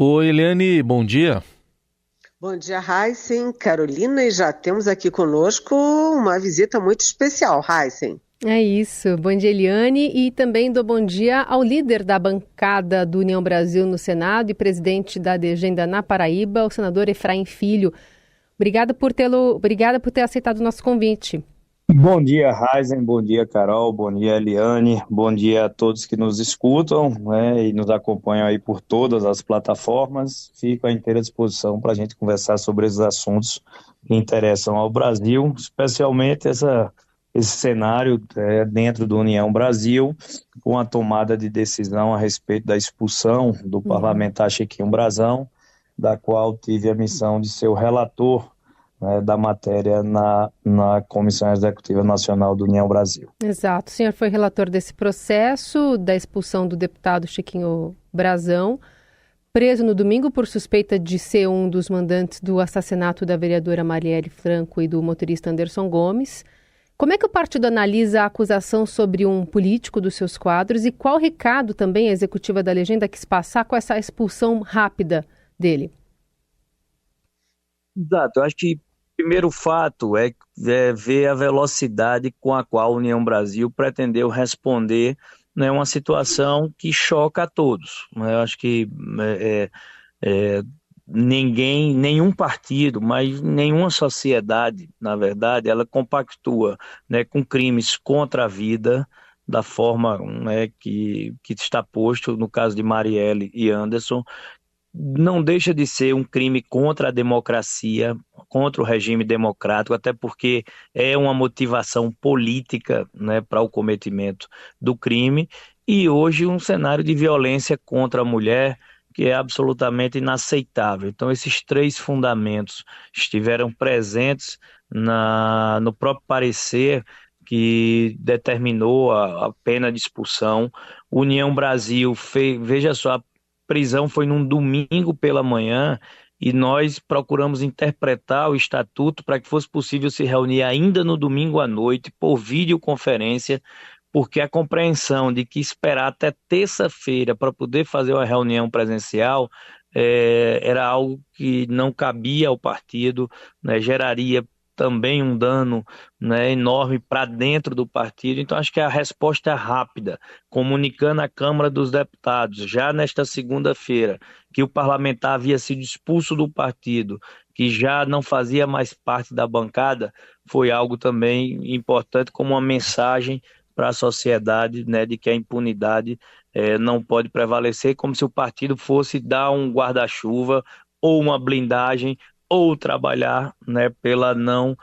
Oi, Eliane, bom dia. Bom dia, Heisen, Carolina, e já temos aqui conosco uma visita muito especial, Heisen. É isso. Bom dia, Eliane, e também dou bom dia ao líder da bancada do União Brasil no Senado e presidente da Legenda na Paraíba, o senador Efraim Filho. Obrigada por ter aceitado o nosso convite. Bom dia, Heisen, bom dia, Carol, bom dia, Eliane, bom dia a todos que nos escutam, né, e nos acompanham aí por todas as plataformas. Fico à inteira disposição para a gente conversar sobre esses assuntos que interessam ao Brasil, especialmente esse cenário dentro do União Brasil, com a tomada de decisão a respeito da expulsão do parlamentar Chiquinho Brazão, da qual tive a missão de ser o relator, né, da matéria na Comissão Executiva Nacional do União Brasil. Exato. O senhor foi relator desse processo da expulsão do deputado Chiquinho Brazão, preso no domingo por suspeita de ser um dos mandantes do assassinato da vereadora Marielle Franco e do motorista Anderson Gomes. Como é que o partido analisa a acusação sobre um político dos seus quadros e qual recado também a executiva da Legenda quis passar com essa expulsão rápida dele? Exato, eu acho que o primeiro fato é ver a velocidade com a qual a União Brasil pretendeu responder, né, uma situação que choca a todos, né? Eu acho que é, nenhum partido, mas nenhuma sociedade, na verdade, ela compactua, né, com crimes contra a vida da forma, né, que está posto no caso de Marielle e Anderson. Não deixa de ser um crime contra a democracia, contra o regime democrático, até porque é uma motivação política, né, para o cometimento do crime, e hoje um cenário de violência contra a mulher que é absolutamente inaceitável. Então, esses três fundamentos estiveram presentes no próprio parecer que determinou a pena de expulsão. União Brasil fez, veja só, a prisão foi num domingo pela manhã e nós procuramos interpretar o estatuto para que fosse possível se reunir ainda no domingo à noite por videoconferência, porque a compreensão de que esperar até terça-feira para poder fazer uma reunião presencial era algo que não cabia ao partido, né, geraria também um dano, né, enorme para dentro do partido. Então, acho que a resposta é rápida, comunicando à Câmara dos Deputados, já nesta segunda-feira, que o parlamentar havia sido expulso do partido, que já não fazia mais parte da bancada, foi algo também importante como uma mensagem para a sociedade, né, de que a impunidade não pode prevalecer, como se o partido fosse dar um guarda-chuva ou uma blindagem ou trabalhar, né, pela não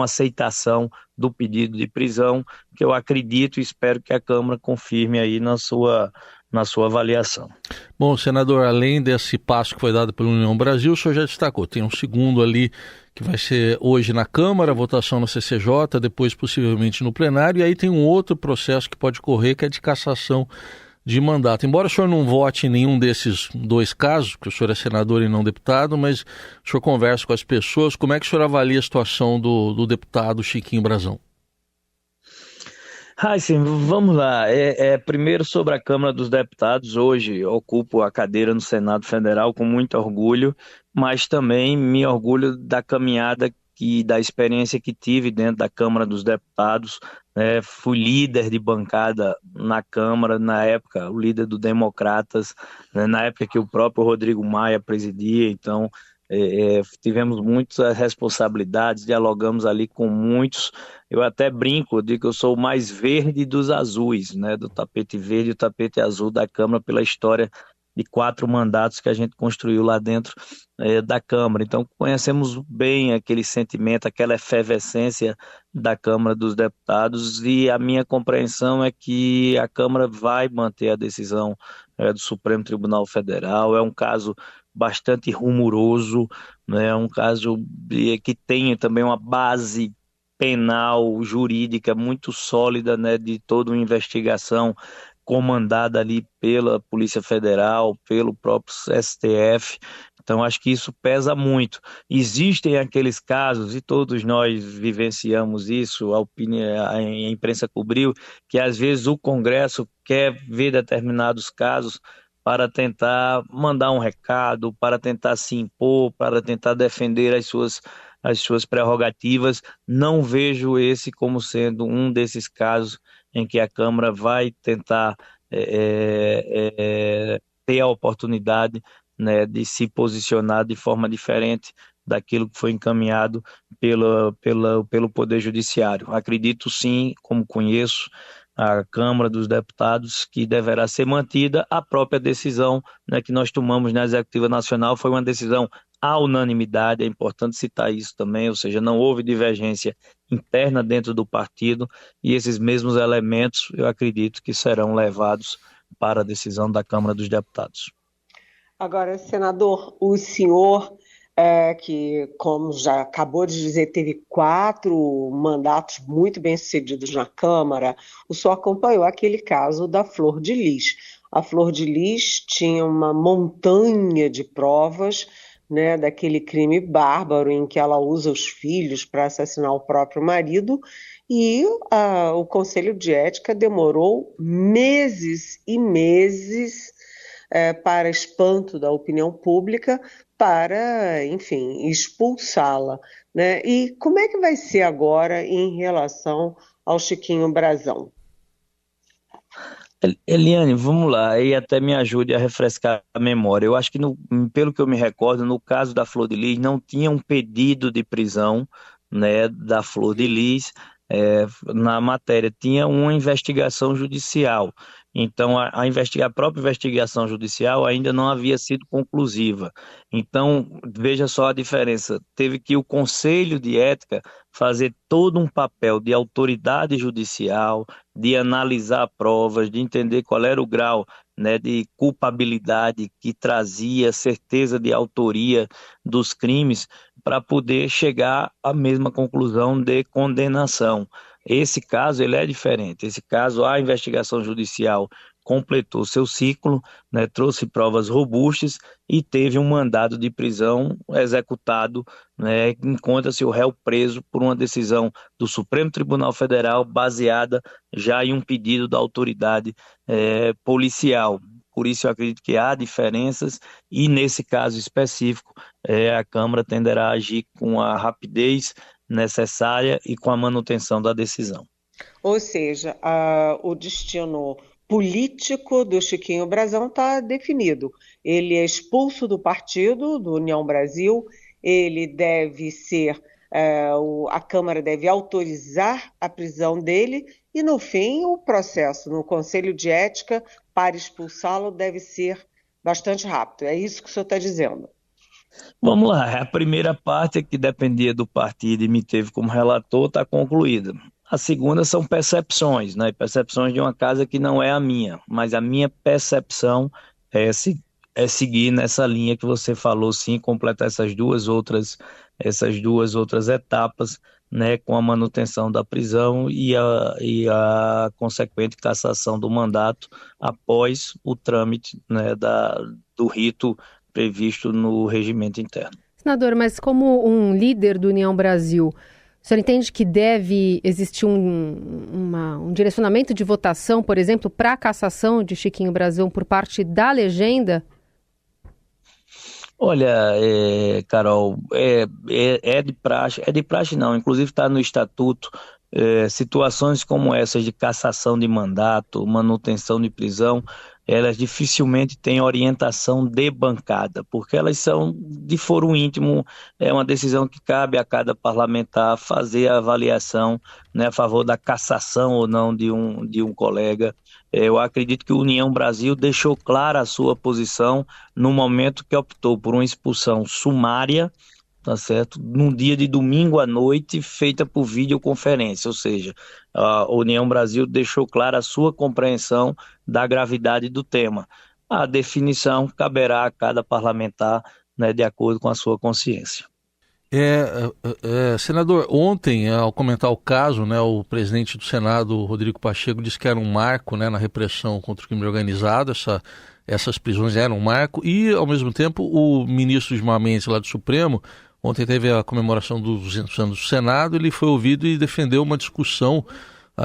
aceitação do pedido de prisão, que eu acredito e espero que a Câmara confirme aí na sua avaliação. Bom, senador, além desse passo que foi dado pela União Brasil, o senhor já destacou, tem um segundo ali que vai ser hoje na Câmara, votação no CCJ, depois possivelmente no plenário, e aí tem um outro processo que pode correr, que é de cassação de mandato. Embora o senhor não vote em nenhum desses dois casos, que o senhor é senador e não deputado, mas o senhor conversa com as pessoas, como é que o senhor avalia a situação do deputado Chiquinho Brazão? Sim, vamos lá. Primeiro sobre a Câmara dos Deputados, hoje ocupo a cadeira no Senado Federal com muito orgulho, mas também me orgulho da caminhada da experiência que tive dentro da Câmara dos Deputados, né? Fui líder de bancada na Câmara, na época, o líder do Democratas, né? Na época que o próprio Rodrigo Maia presidia, então tivemos muitas responsabilidades, dialogamos ali com muitos. Eu até brinco, eu digo que eu sou o mais verde dos azuis, né? Do tapete verde e o tapete azul da Câmara, pela história de 4 mandatos que a gente construiu lá dentro da Câmara. Então, conhecemos bem aquele sentimento, aquela efervescência da Câmara dos Deputados, e a minha compreensão é que a Câmara vai manter a decisão do Supremo Tribunal Federal. É um caso bastante rumoroso, né? É um caso que tem também uma base penal, jurídica muito sólida, né, de toda uma investigação comandada ali pela Polícia Federal, pelo próprio STF. Então, acho que isso pesa muito. Existem aqueles casos, e todos nós vivenciamos isso, a imprensa cobriu, que às vezes o Congresso quer ver determinados casos para tentar mandar um recado, para tentar se impor, para tentar defender as suas prerrogativas. Não vejo esse como sendo um desses casos em que a Câmara vai tentar ter a oportunidade, né, de se posicionar de forma diferente daquilo que foi encaminhado pelo Poder Judiciário. Acredito sim, como conheço a Câmara dos Deputados, que deverá ser mantida a própria decisão, né, que nós tomamos na Executiva Nacional. Foi uma decisão à unanimidade, é importante citar isso também, ou seja, não houve divergência interna dentro do partido, e esses mesmos elementos eu acredito que serão levados para a decisão da Câmara dos Deputados. Agora, senador, o senhor, que, como já acabou de dizer, teve 4 mandatos muito bem-sucedidos na Câmara, o senhor acompanhou aquele caso da Flor de Lis. A Flor de Lis tinha uma montanha de provas, né, daquele crime bárbaro em que ela usa os filhos para assassinar o próprio marido, e o Conselho de Ética demorou meses e meses, para espanto da opinião pública, para, enfim, expulsá-la, né? E como é que vai ser agora em relação ao Chiquinho Brazão? Eliane, vamos lá, e até me ajude a refrescar a memória. Eu acho que, pelo que eu me recordo, no caso da Flor de Lis, não tinha um pedido de prisão, né, da Flor de Lis, na matéria, tinha uma investigação judicial. Então, a própria investigação judicial ainda não havia sido conclusiva. Então, veja só a diferença. Teve que o Conselho de Ética fazer todo um papel de autoridade judicial, de analisar provas, de entender qual era o grau, né, de culpabilidade que trazia certeza de autoria dos crimes, para poder chegar à mesma conclusão de condenação. Esse caso ele é diferente. Esse caso, a investigação judicial completou seu ciclo, né, trouxe provas robustas e teve um mandado de prisão executado, né, encontra-se o réu preso por uma decisão do Supremo Tribunal Federal baseada já em um pedido da autoridade policial. Por isso eu acredito que há diferenças e nesse caso específico a Câmara tenderá a agir com a rapidez necessária e com a manutenção da decisão. Ou seja, o destino político do Chiquinho Brazão está definido. Ele é expulso do partido, do União Brasil, ele deve ser, a Câmara deve autorizar a prisão dele e, no fim, o processo no Conselho de Ética para expulsá-lo deve ser bastante rápido. É isso que o senhor está dizendo? Vamos lá, a primeira parte, que dependia do partido e me teve como relator, está concluída. A segunda são percepções, né? Percepções de uma casa que não é a minha, mas a minha percepção é seguir nessa linha que você falou, sim, completar essas duas outras etapas, né, com a manutenção da prisão e a consequente cassação do mandato após o trâmite, né, do rito previsto no regimento interno. Senador, mas como um líder do União Brasil, o senhor entende que deve existir um direcionamento de votação, por exemplo, para a cassação de Chiquinho Brazão por parte da legenda? Olha, Carol, é de praxe não, inclusive está no estatuto, situações como essas de cassação de mandato, manutenção de prisão, elas dificilmente têm orientação de bancada, porque elas são de foro íntimo, é uma decisão que cabe a cada parlamentar fazer a avaliação, né, a favor da cassação ou não de um colega. Eu acredito que o União Brasil deixou clara a sua posição no momento que optou por uma expulsão sumária, tá certo? Num dia de domingo à noite, feita por videoconferência, ou seja, a União Brasil deixou clara a sua compreensão da gravidade do tema. A definição caberá a cada parlamentar, né, de acordo com a sua consciência. Senador, ontem, ao comentar o caso, né, o presidente do Senado, Rodrigo Pacheco, disse que era um marco, né, na repressão contra o crime organizado, essas prisões eram um marco, e, ao mesmo tempo, o ministro Gilmar Mendes, lá do Supremo, ontem teve a comemoração dos 200 anos do Senado, ele foi ouvido e defendeu uma discussão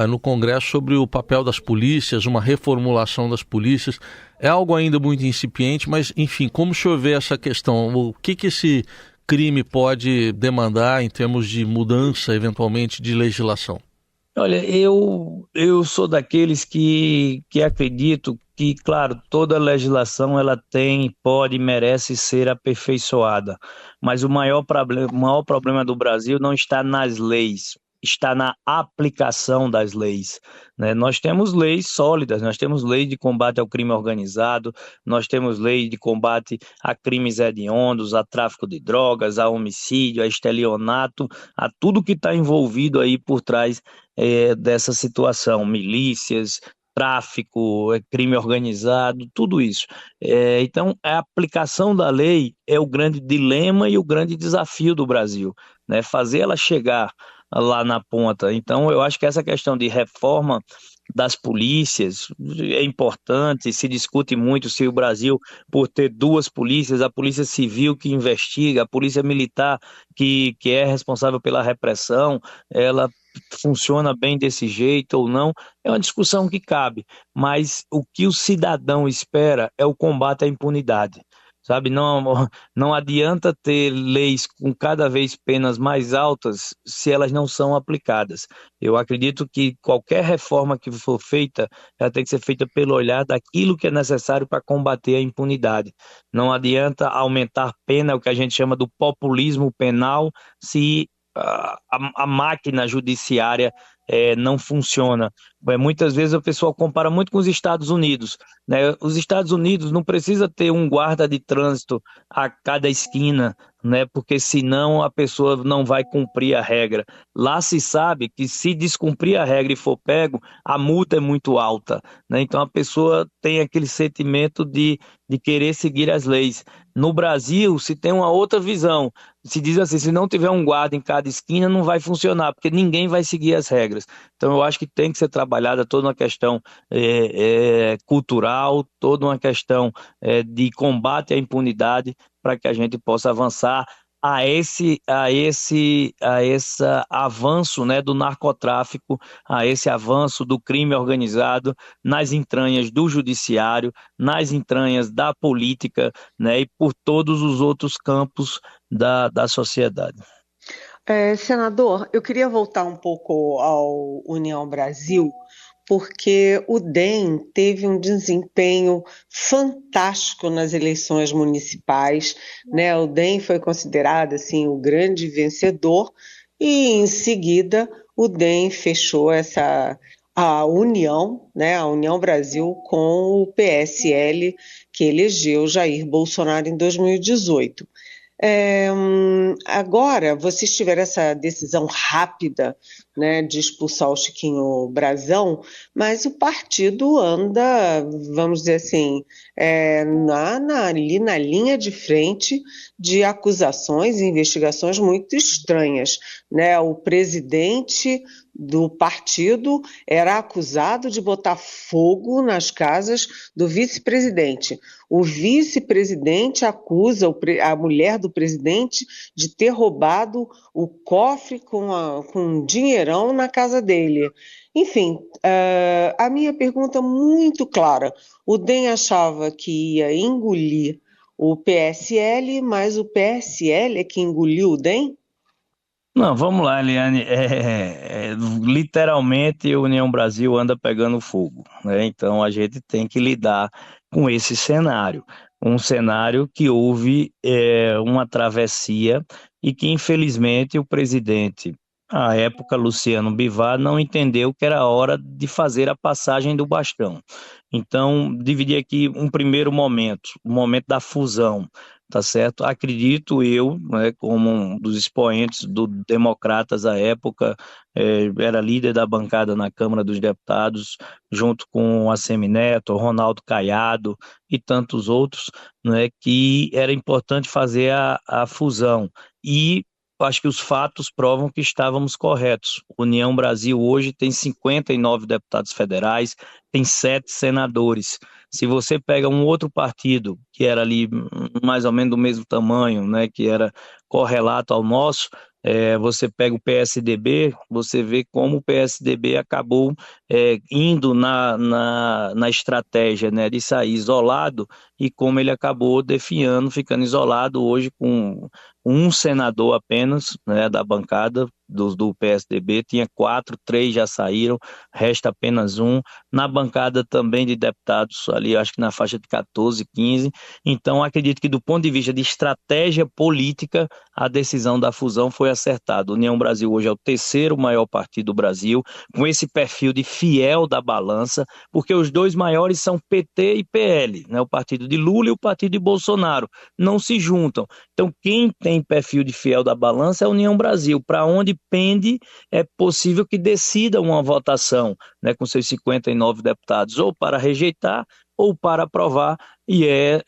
no Congresso sobre o papel das polícias, uma reformulação das polícias. É algo ainda muito incipiente, mas, enfim, como o senhor vê essa questão? O que esse crime pode demandar em termos de mudança, eventualmente, de legislação? Olha, eu sou daqueles que acredito que, claro, toda legislação ela tem, pode, merece ser aperfeiçoada, mas o maior problema do Brasil não está nas leis, está na aplicação das leis, né? Nós temos leis sólidas, nós temos lei de combate ao crime organizado, nós temos lei de combate a crimes hediondos, a tráfico de drogas, a homicídio, a estelionato, a tudo que está envolvido aí por trás dessa situação, milícias, tráfico, crime organizado, tudo isso. Então, a aplicação da lei é o grande dilema e o grande desafio do Brasil, né? Fazer ela chegar lá na ponta. Então, eu acho que essa questão de reforma das polícias é importante, se discute muito se o Brasil, por ter duas polícias, a polícia civil que investiga, a polícia militar que é responsável pela repressão, ela funciona bem desse jeito ou não, é uma discussão que cabe, mas o que o cidadão espera é o combate à impunidade. Sabe, não adianta ter leis com cada vez penas mais altas se elas não são aplicadas. Eu acredito que qualquer reforma que for feita, ela tem que ser feita pelo olhar daquilo que é necessário para combater a impunidade. Não adianta aumentar pena, o que a gente chama do populismo penal, se a máquina judiciária não funciona. Muitas vezes a pessoa compara muito com os Estados Unidos, né? Os Estados Unidos não precisa ter um guarda de trânsito a cada esquina, né? Porque senão a pessoa não vai cumprir a regra. Lá se sabe que se descumprir a regra e for pego, a multa é muito alta, né? Então a pessoa tem aquele sentimento de querer seguir as leis. No Brasil se tem uma outra visão. Se diz assim, se não tiver um guarda em cada esquina, não vai funcionar, porque ninguém vai seguir as regras. Então eu acho que tem que ser trabalhada toda uma questão cultural, toda uma questão de combate à impunidade, para que a gente possa avançar a esse avanço, né, do narcotráfico, a esse avanço do crime organizado nas entranhas do judiciário, nas entranhas da política, né, e por todos os outros campos da sociedade. Senador, eu queria voltar um pouco ao União Brasil, porque o DEM teve um desempenho fantástico nas eleições municipais, né? O DEM foi considerado assim o grande vencedor e em seguida o DEM fechou a união, né? A União Brasil com o PSL que elegeu Jair Bolsonaro em 2018. Agora, vocês tiveram essa decisão rápida, né, de expulsar o Chiquinho Brasão, mas o partido anda, vamos dizer assim, ali na linha de frente de acusações e investigações muito estranhas, né? O presidente do partido era acusado de botar fogo nas casas do vice-presidente. O vice-presidente acusa a mulher do presidente de ter roubado o cofre com um dinheirão na casa dele. Enfim, a minha pergunta é muito clara. O DEM achava que ia engolir o PSL, mas o PSL é que engoliu o DEM? Não, vamos lá, Eliane. Literalmente, a União Brasil anda pegando fogo, né? Então, a gente tem que lidar com esse cenário. Um cenário que houve uma travessia e que, infelizmente, o presidente, à época, Luciano Bivar, não entendeu que era hora de fazer a passagem do bastão. Então, dividi aqui um primeiro momento, o momento da fusão. Tá certo? Acredito eu, né, como um dos expoentes do Democratas à época, era líder da bancada na Câmara dos Deputados, junto com a Semineto, Ronaldo Caiado e tantos outros, né, que era importante fazer a fusão. E acho que os fatos provam que estávamos corretos. União Brasil hoje tem 59 deputados federais, tem 7 senadores. Se você pega um outro partido que era ali mais ou menos do mesmo tamanho, né, que era correlato ao nosso, Você pega o PSDB, você vê como o PSDB acabou indo na estratégia, né, de sair isolado e como ele acabou definhando, ficando isolado hoje com um senador apenas, né, da bancada do PSDB, tinha 4, 3 já saíram, resta apenas um. Na bancada também de deputados, ali acho que na faixa de 14, 15. Então, acredito que do ponto de vista de estratégia política, a decisão da fusão foi acertada. União Brasil hoje é o terceiro maior partido do Brasil, com esse perfil de fiel da balança, porque os dois maiores são PT e PL, né? O partido de Lula e o partido de Bolsonaro, não se juntam. Então, quem tem perfil de fiel da balança é a União Brasil, para onde pende, é possível que decida uma votação, né, com seus 59 deputados, ou para rejeitar ou para aprovar, e é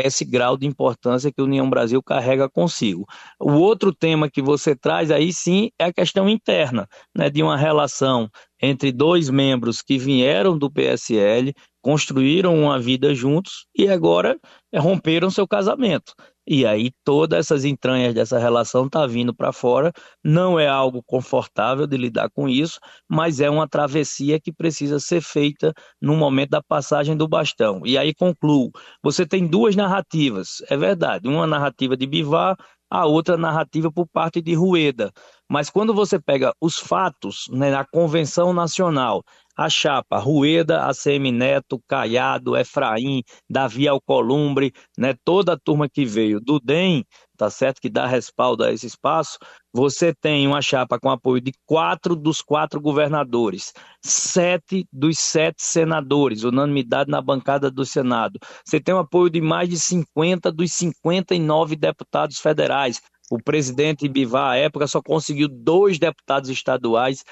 esse grau de importância que a União Brasil carrega consigo. O outro tema que você traz aí sim é a questão interna, né, de uma relação entre dois membros que vieram do PSL, construíram uma vida juntos e agora romperam seu casamento. E aí todas essas entranhas dessa relação estão vindo para fora, não é algo confortável de lidar com isso, mas é uma travessia que precisa ser feita no momento da passagem do bastão. E aí concluo, você tem duas narrativas, é verdade, uma narrativa de Bivar, a outra narrativa por parte de Rueda. Mas quando você pega os fatos, né, na Convenção Nacional, a chapa Rueda, ACM Neto, Caiado, Efraim, Davi Alcolumbre, né, toda a turma que veio do DEM, tá certo, que dá respaldo a esse espaço, você tem uma chapa com apoio de 4 dos 4 governadores, 7 dos 7 senadores, unanimidade na bancada do Senado. Você tem o apoio de mais de 50 dos 59 deputados federais. O presidente Bivar, à época, só conseguiu 2 deputados estaduais,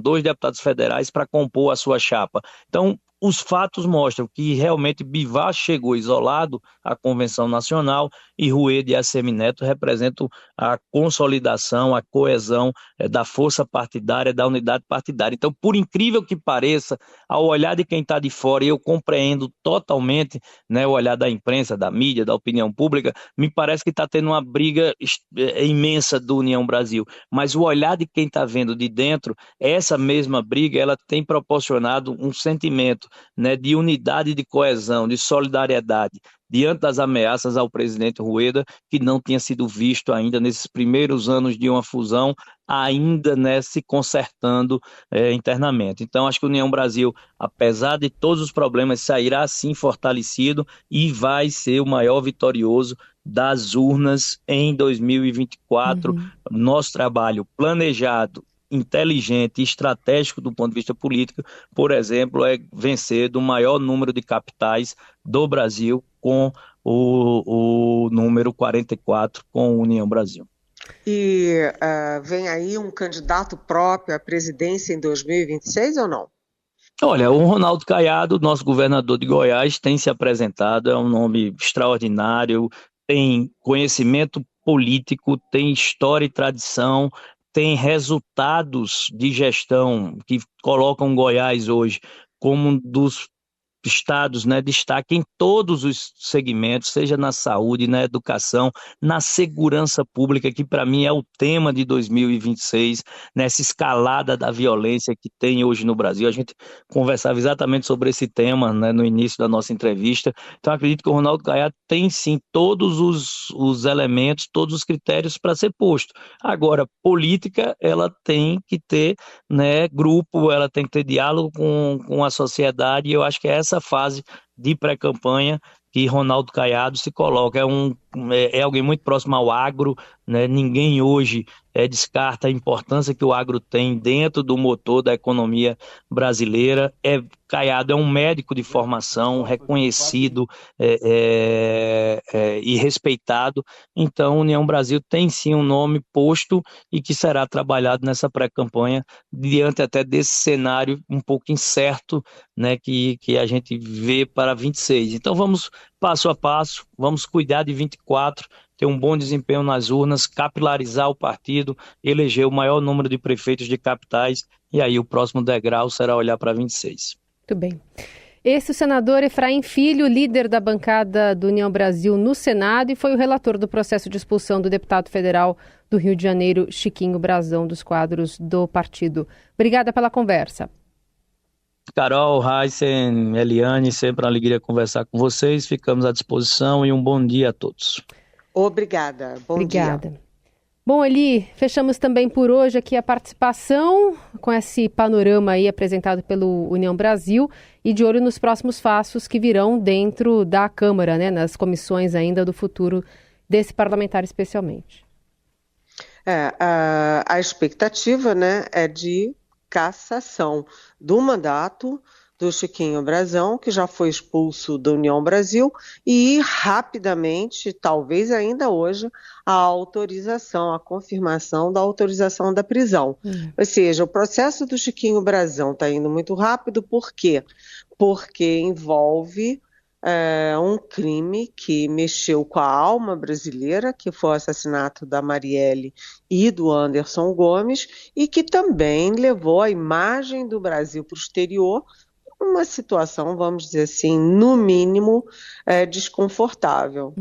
dois deputados federais para compor a sua chapa. Então, os fatos mostram que realmente Bivar chegou isolado à Convenção Nacional e Rueda e ACM Neto representam a consolidação, a coesão da força partidária, da unidade partidária. Então, por incrível que pareça, ao olhar de quem está de fora, e eu compreendo totalmente, né, o olhar da imprensa, da mídia, da opinião pública, me parece que está tendo uma briga imensa do União Brasil. Mas o olhar de quem está vendo de dentro, essa mesma briga, ela tem proporcionado um sentimento, né, de unidade, de coesão, de solidariedade diante das ameaças ao presidente Rueda, que não tinha sido visto ainda nesses primeiros anos de uma fusão, ainda, né, se consertando internamente. Então, acho que a União Brasil, apesar de todos os problemas, sairá sim fortalecido e vai ser o maior vitorioso das urnas em 2024. Nosso trabalho planejado, inteligente e estratégico do ponto de vista político, por exemplo, é vencer do maior número de capitais do Brasil com o número 44 com a União Brasil. E vem aí um candidato próprio à presidência em 2026 ou não? Olha, o Ronaldo Caiado, nosso governador de Goiás, tem se apresentado, é um nome extraordinário, tem conhecimento político, tem história e tradição, tem resultados de gestão que colocam Goiás hoje como um dos estados, né, destaque em todos os segmentos, seja na saúde, na educação, na segurança pública, que para mim é o tema de 2026, nessa escalada da violência que tem hoje no Brasil. A gente conversava exatamente sobre esse tema, né, no início da nossa entrevista. Então acredito que o Ronaldo Caiado tem sim todos os elementos, todos os critérios para ser posto. Agora, política, ela tem que ter, né, grupo, ela tem que ter diálogo com a sociedade, e eu acho que essa fase de pré-campanha que Ronaldo Caiado se coloca, é alguém muito próximo ao agro, né? Ninguém hoje descarta a importância que o agro tem dentro do motor da economia brasileira. Caiado é um médico de formação reconhecido e respeitado, então União Brasil tem sim um nome posto e que será trabalhado nessa pré-campanha diante até desse cenário um pouco incerto, né, que a gente vê para 26. Então vamos passo a passo, vamos cuidar de 24, ter um bom desempenho nas urnas, capilarizar o partido, eleger o maior número de prefeitos de capitais, e aí o próximo degrau será olhar para 26. Muito bem. Esse é o senador Efraim Filho, líder da bancada do União Brasil no Senado e foi o relator do processo de expulsão do deputado federal do Rio de Janeiro, Chiquinho Brazão, dos quadros do partido. Obrigada pela conversa. Carol, Heisen, Eliane, sempre uma alegria conversar com vocês. Ficamos à disposição e um bom dia a todos. Obrigada. Obrigada. Dia. Bom, Eli, fechamos também por hoje aqui a participação com esse panorama aí apresentado pelo União Brasil e de olho nos próximos passos que virão dentro da Câmara, né, nas comissões ainda do futuro desse parlamentar especialmente. A expectativa, né, é de cassação do mandato do Chiquinho Brazão, que já foi expulso da União Brasil, e rapidamente, talvez ainda hoje, a confirmação da autorização da prisão. Ou seja, o processo do Chiquinho Brazão está indo muito rápido, por quê? Porque envolve um crime que mexeu com a alma brasileira, que foi o assassinato da Marielle e do Anderson Gomes, e que também levou a imagem do Brasil para o exterior, uma situação, vamos dizer assim, no mínimo, desconfortável.